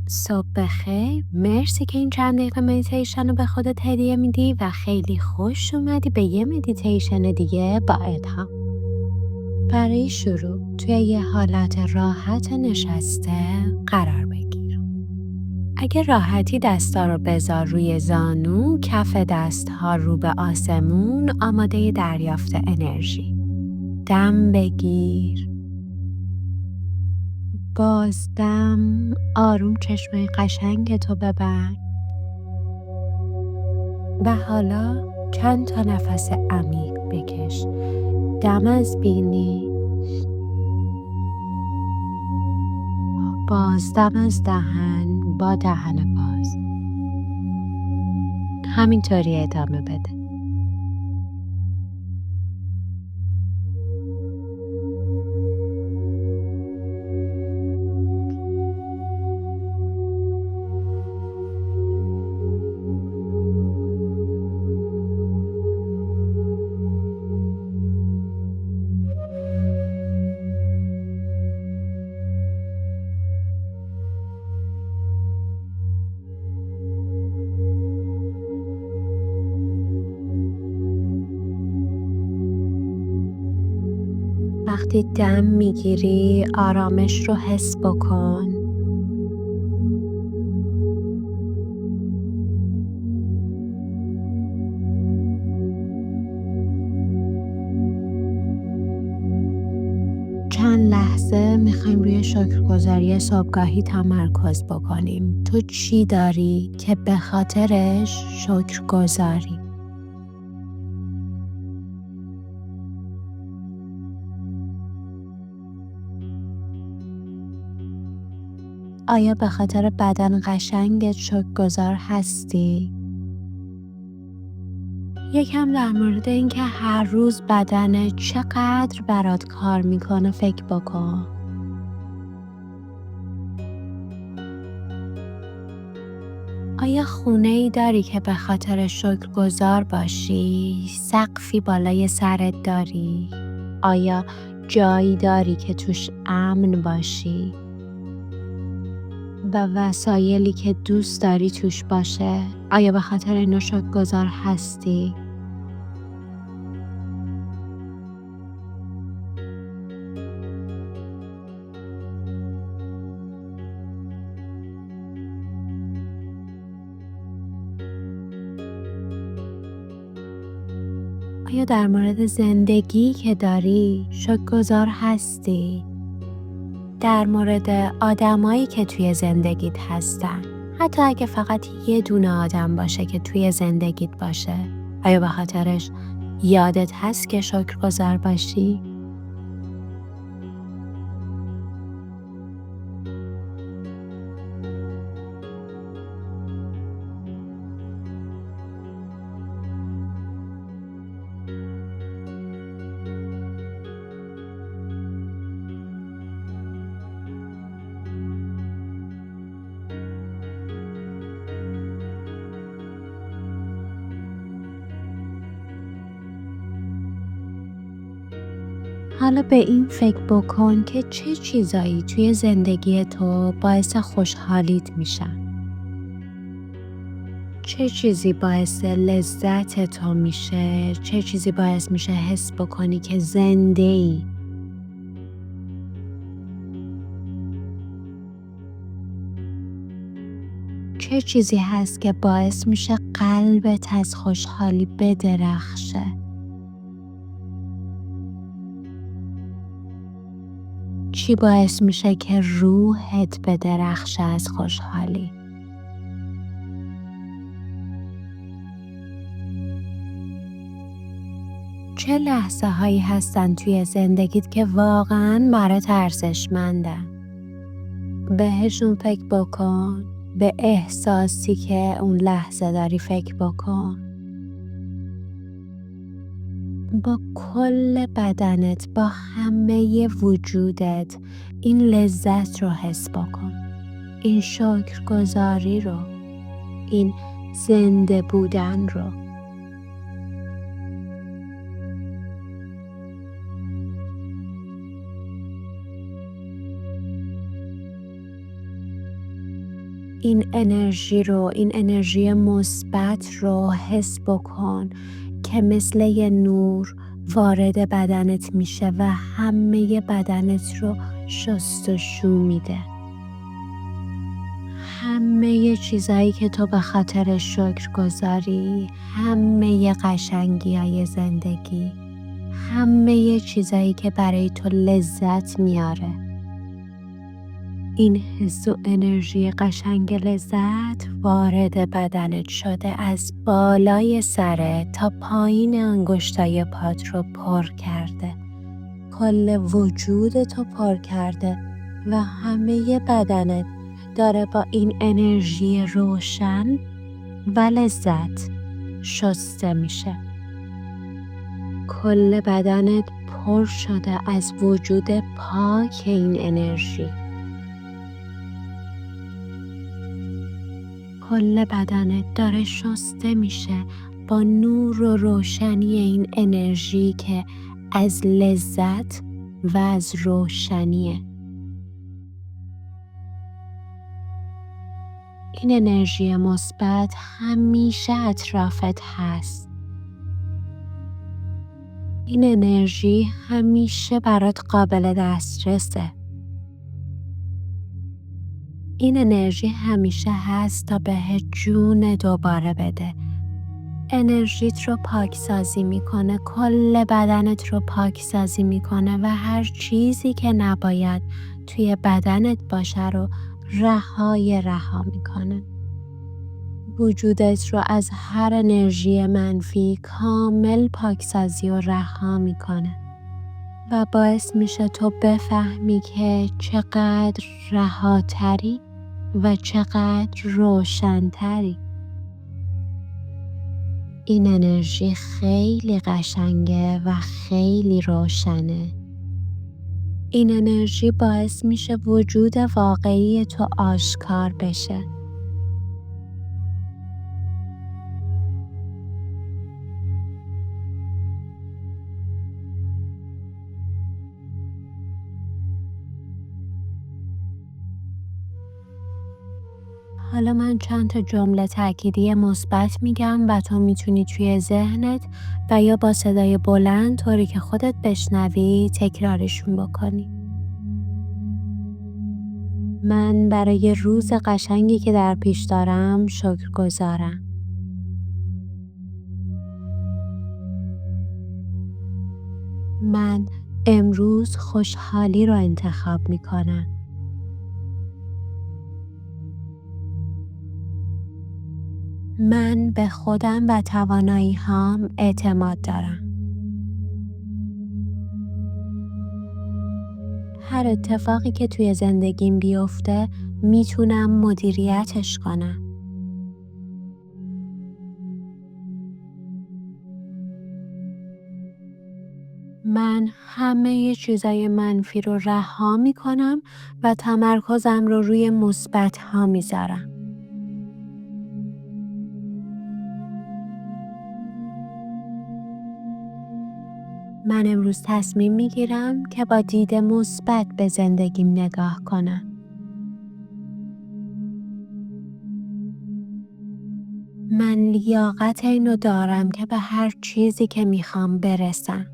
صبح بخیر. مرسی که این چند دقیقه مدیتیشن رو به خودت هدیه میدی و خیلی خوش اومدی به یه مدیتیشن دیگه با الهام. برای شروع توی یه حالت راحت نشسته قرار بگیر. اگه راحتی دستا رو بذار روی زانو، کف دستها رو به آسمون، آماده دریافت انرژی. دم بگیر، بازدم، آروم چشمای قشنگتو ببند و حالا چند تا نفس عمیق بکش. دم از بینی، بازدم از دهن با دهن باز. همینطوری ادامه بده. وقتی دم میگیری آرامش رو حس بکن. چند لحظه میخوایم روی شکرگزاری صبحگاهی تمرکز بکنیم. تو چی داری که به خاطرش شکرگزاری؟ آیا به خاطر بدن قشنگت شکرگزار هستی؟ یکم در مورد اینکه هر روز بدنت چقدر برات کار میکنه فکر بکن. آیا خونه ای داری که به خاطر شکرگزار باشی؟ سقفی بالای سرت داری؟ آیا جایی داری که توش امن باشی؟ و وسایلی که دوست داری توش باشه؟ آیا به خاطر اینا شکرگزار هستی؟ آیا در مورد زندگی که داری شکرگزار هستی؟ در مورد آدمایی که توی زندگیت هستن، حتی اگه فقط یه دونه آدم باشه که توی زندگیت باشه، آیا به خاطرش یادت هست که شکرگزار باشی؟ حالا به این فکر بکن که چه چیزایی توی زندگی تو باعث خوشحالیت میشن. چه چیزی باعث لذت تو میشه؟ چه چیزی باعث میشه حس بکنی که زنده ای؟ چه چیزی هست که باعث میشه قلبت از خوشحالی بدرخشه؟ چی باعث میشه که روحت بدرخشه از خوشحالی؟ چه لحظه هایی هستن توی زندگیت که واقعاً برات ارزشمندن؟ بهشون فکر بکن. به احساسی که اون لحظه داری فکر بکن. با کل بدنت، با همه وجودت این لذت رو حس بکن. این شکرگزاری رو، این زنده بودن رو. این انرژی مثبت رو حس بکن که مثل یه نور وارد بدنت میشه و همه بدنت رو شستشو میده. همه چیزایی که تو به خاطر شکر گذاری، همه قشنگی های زندگی، همه چیزایی که برای تو لذت میاره، این حس و انرژی قشنگ لذت وارد بدنت شده، از بالای سرت تا پایین انگشتای پات رو پر کرده، کل وجودت رو پر کرده و همه بدنت داره با این انرژی روشن و لذت شسته میشه. کل بدنت پر شده از وجود پاک این انرژی. کل بدنت داره شسته میشه با نور و روشنی این انرژی که از لذت و از روشنیه. این انرژی مثبت همیشه اطرافت هست. این انرژی همیشه برات قابل دسترسه. این انرژی همیشه هست تا بهت جون دوباره بده. انرژیت رو پاکسازی میکنه، کل بدنت رو پاکسازی میکنه و هر چیزی که نباید توی بدنت باشه رو رها میکنه. وجودت رو از هر انرژی منفی کامل پاکسازی و رها میکنه و باعث میشه تو بفهمی که چقدر رهاتری و چقدر روشنتری. این انرژی خیلی قشنگه و خیلی روشنه. این انرژی باعث میشه وجود واقعی تو آشکار بشه. حالا من چند تا جمله تأکیدی مثبت میگم و تو میتونی توی ذهنت و یا با صدای بلند طوری که خودت بشنوی تکرارشون بکنی. من برای روز قشنگی که در پیش دارم شکرگزارم. من امروز خوشحالی رو انتخاب میکنم. من به خودم و توانایی هام اعتماد دارم. هر اتفاقی که توی زندگیم بیفته میتونم مدیریتش کنم. من همه چیزای منفی رو رها میکنم و تمرکزم رو روی مثبت ها میذارم. من امروز تصمیم میگیرم که با دید مثبت به زندگیم نگاه کنم. من لیاقت اینو دارم که به هر چیزی که میخوام برسم.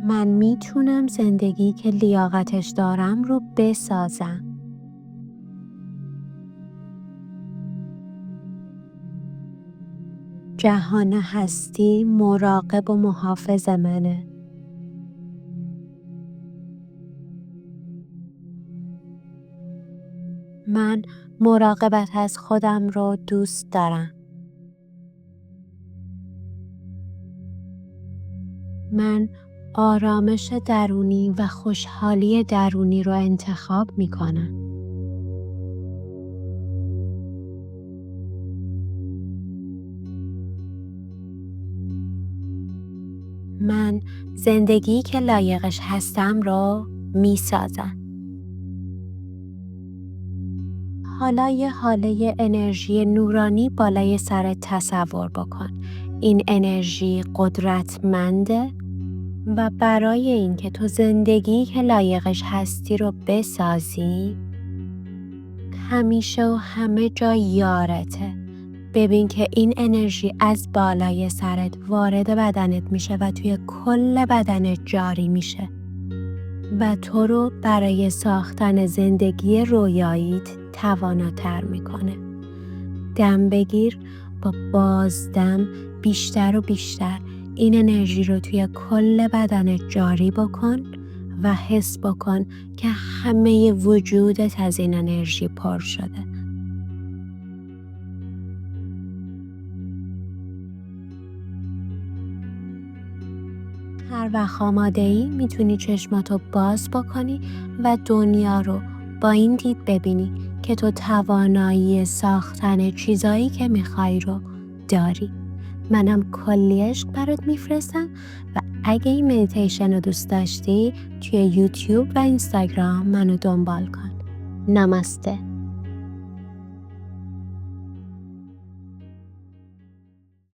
من میتونم زندگی که لیاقتش دارم رو بسازم. جهان هستی مراقب و محافظ منه. من مراقبت از خودم رو دوست دارم. من آرامش درونی و خوشحالی درونی رو انتخاب می کنم. من زندگی که لایقش هستم رو می سازم. حالا یه حاله انرژی نورانی بالای سرت تصور بکن. این انرژی قدرتمنده و برای اینکه تو زندگی که لایقش هستی رو بسازی، همیشه و همه جا یارته. ببین که این انرژی از بالای سرت وارد بدنت میشه و توی کل بدنت جاری میشه و تو رو برای ساختن زندگی رویاییت تواناتر میکنه. دم بگیر، با بازدم بیشتر و بیشتر این انرژی رو توی کل بدنت جاری بکن و حس بکن که همه وجودت از این انرژی پر شده. هر وقت آماده ای میتونی چشماتو باز بکنی و دنیا رو با این دید ببینی که تو توانایی ساختن چیزایی که میخوای رو داری. منم کلی عشق برات میفرستم و اگه این مدیتیشن رو دوست داشتی توی یوتیوب و اینستاگرام منو دنبال کن. نمسته.